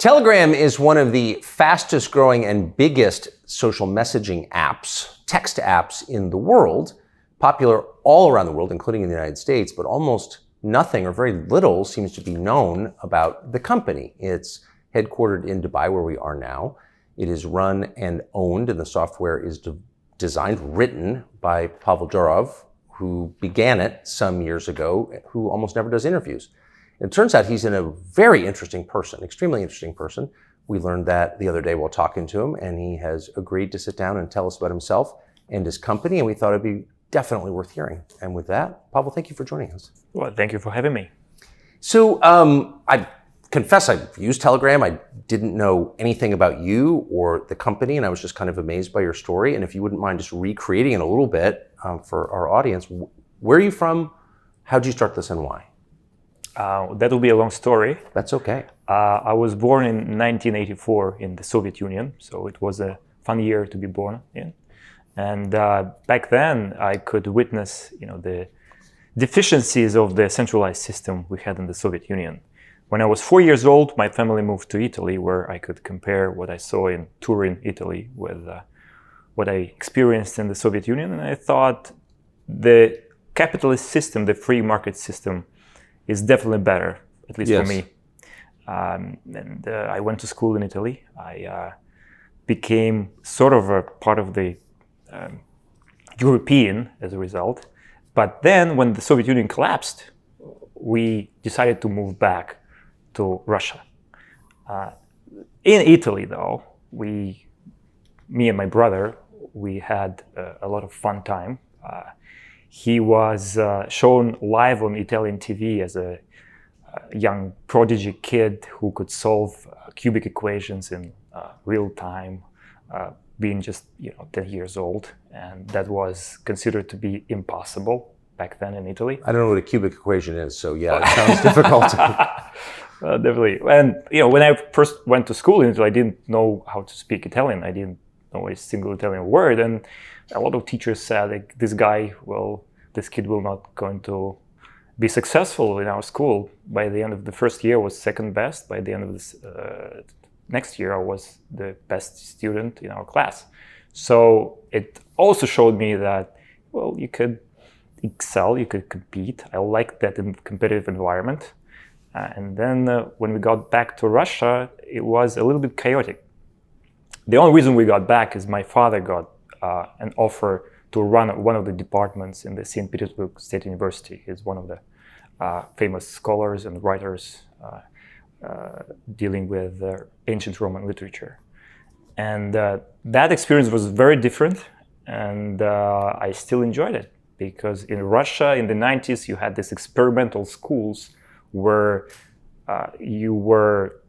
Telegram is one of the fastest growing and biggest social messaging apps, text apps in the world, popular all around the world, including in the United States, but almost nothing or very little seems to be known about the company. It's headquartered in Dubai, where we are now. It is run and owned, and the software is designed, written by Pavel, who began it some years ago, who almost never does interviews. It turns out he's a very interesting person, extremely interesting person. We learned that the other day while talking to him, and he has agreed to sit down and tell us about himself and his company, and we thought it'd be definitely worth hearing. And with that, Pavel, thank you for joining us. Well, thank you for having me. So I confess I've used Telegram. I didn't know anything about you or the company, and I was just kind of amazed by your story. And if you wouldn't mind just recreating it a little bit for our audience, where are you from? How'd you start this and why? That will be a long story. That's okay. I was born in 1984 in the Soviet Union, so it was a fun year to be born in. And back then, I could witness, the deficiencies of the centralized system we had in the Soviet Union. When I was 4 years old, my family moved to Italy, where I could compare what I saw in Turin, Italy, with what I experienced in the Soviet Union. And I thought the capitalist system, the free market system, is definitely better, at least for me. And I went to school in Italy. I became sort of a part of the European as a result. But then when the Soviet Union collapsed, we decided to move back to Russia. In Italy, though, me and my brother, we had a lot of fun time. He was shown live on Italian TV as a young prodigy kid who could solve cubic equations in real time, being just 10 years old, and that was considered to be impossible back then in Italy. I don't know what a cubic equation is, so yeah, it sounds difficult. Definitely. And when I first went to school in Italy, I didn't know how to speak Italian. I didn't know a single Italian word, and a lot of teachers said, like, this kid will not going to be successful in our school. By the end of the first year, I was second best. By the end of this next year, I was the best student in our class. So it also showed me that, you could excel, you could compete. I liked that competitive environment. And then when we got back to Russia, it was a little bit chaotic. The only reason we got back is my father got an offer to run one of the departments in the St. Petersburg State University. He's one of the famous scholars and writers dealing with ancient Roman literature. And that experience was very different, and I still enjoyed it, because in Russia in the 90s, you had these experimental schools where you were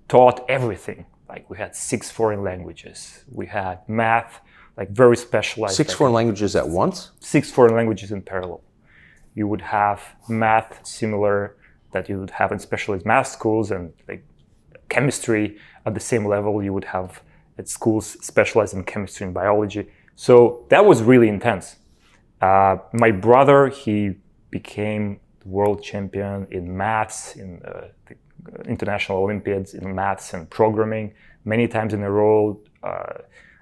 taught everything. Like, we had 6 foreign languages. We had math, like very specialized. 6 foreign languages at once? 6 foreign languages in parallel. You would have math similar that you would have in specialized math schools, and like chemistry at the same level you would have at schools specialized in chemistry and biology. So that was really intense. My brother, he became the world champion in maths, in the international Olympiads in maths and programming many times in a row,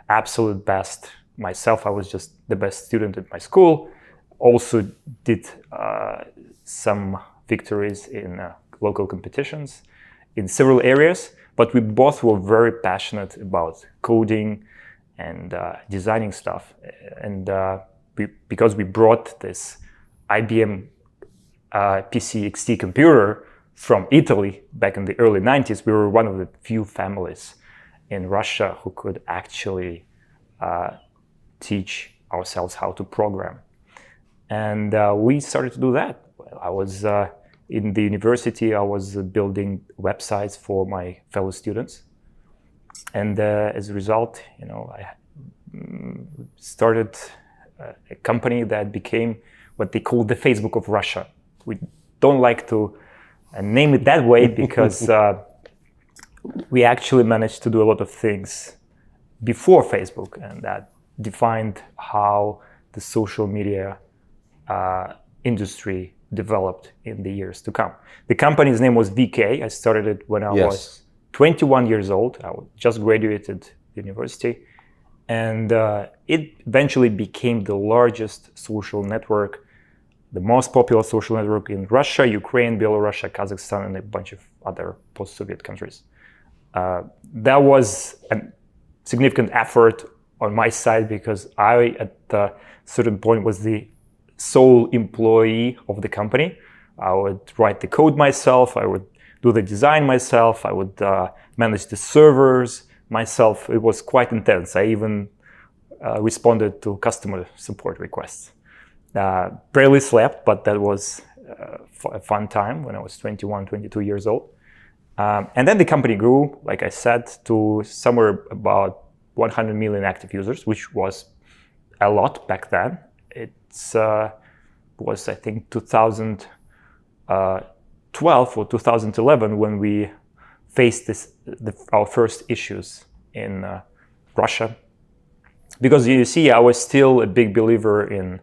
absolute best. Myself, I was just the best student at my school. Also did some victories in local competitions in several areas, but we both were very passionate about coding and designing stuff. And because we brought this IBM PC XT computer from Italy back in the early 90s, we were one of the few families in Russia who could actually teach ourselves how to program. And we started to do that. I was in the university, I was building websites for my fellow students. And as a result, I started a company that became what they call the Facebook of Russia. We don't like to name it that way because we actually managed to do a lot of things before Facebook, and that defined how the social media industry developed in the years to come. The company's name was VK. I started it when I was 21 years old. I just graduated university. And it eventually became the largest social network, the most popular social network in Russia, Ukraine, Belarus, Kazakhstan, and a bunch of other post-Soviet countries. That was a significant effort on my side because I, at a certain point, was the sole employee of the company. I would write the code myself, I would do the design myself, I would manage the servers myself. It was quite intense. I even responded to customer support requests. Barely slept, but that was a fun time when I was 21, 22 years old. And then the company grew, like I said, to somewhere about 100 million active users, which was a lot back then. It was, I think, 2012 or 2011 when we faced our first issues in Russia. Because you see, I was still a big believer in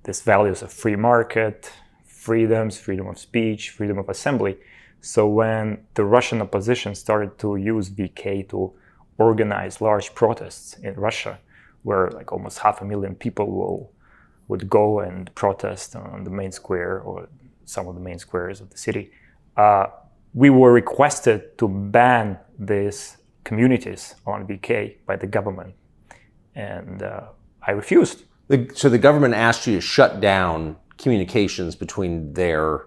these values of free market, freedoms, freedom of speech, freedom of assembly. So when the Russian opposition started to use VK to organize large protests in Russia, where like almost 500,000 people would go and protest on the main square or some of the main squares of the city, we were requested to ban these communities on VK by the government. And I refused. So the government asked you to shut down communications between their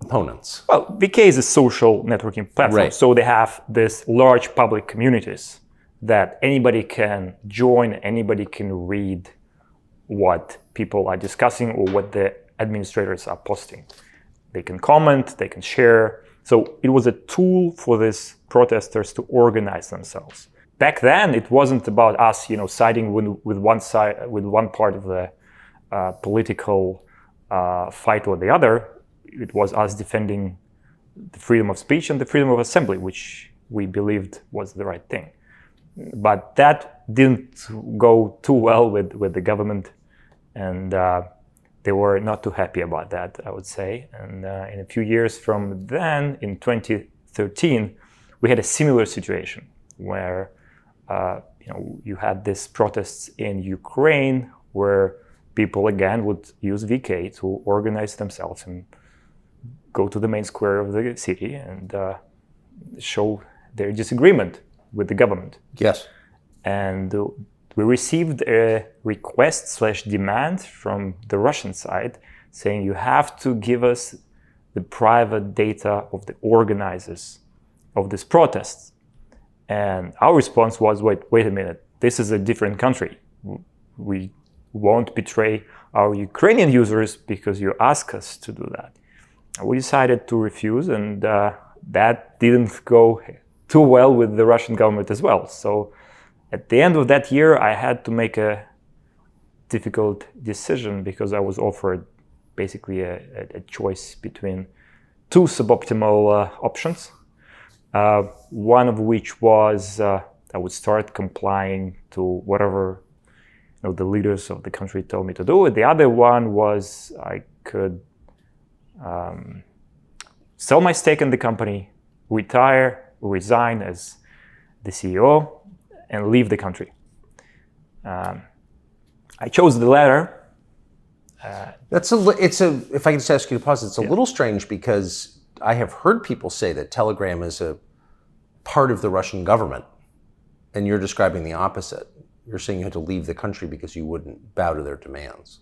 opponents. Well, VK is a social networking platform, right. So they have this large public communities that anybody can join, anybody can read what people are discussing or what the administrators are posting. They can comment, they can share. So it was a tool for these protesters to organize themselves. Back then, it wasn't about us, siding with one side, with one part of the political fight or the other. It was us defending the freedom of speech and the freedom of assembly, which we believed was the right thing. But that didn't go too well with the government, and they were not too happy about that, I would say. And in a few years from then, in 2013, we had a similar situation where you had these protests in Ukraine where people again would use VK to organize themselves and go to the main square of the city and show their disagreement with the government. Yes. And we received a request/demand from the Russian side saying you have to give us the private data of the organizers of these protests. And our response was, wait a minute, this is a different country. We won't betray our Ukrainian users because you ask us to do that. We decided to refuse, and that didn't go too well with the Russian government as well. So at the end of that year, I had to make a difficult decision because I was offered basically a choice between two suboptimal options. One of which was I would start complying to whatever the leaders of the country told me to do. The other one was I could sell my stake in the company, resign as the CEO, and leave the country. I chose the latter. If I can just ask you to pause, it's a little strange because I have heard people say that Telegram is a part of the Russian government, and you're describing the opposite. You're saying you had to leave the country because you wouldn't bow to their demands.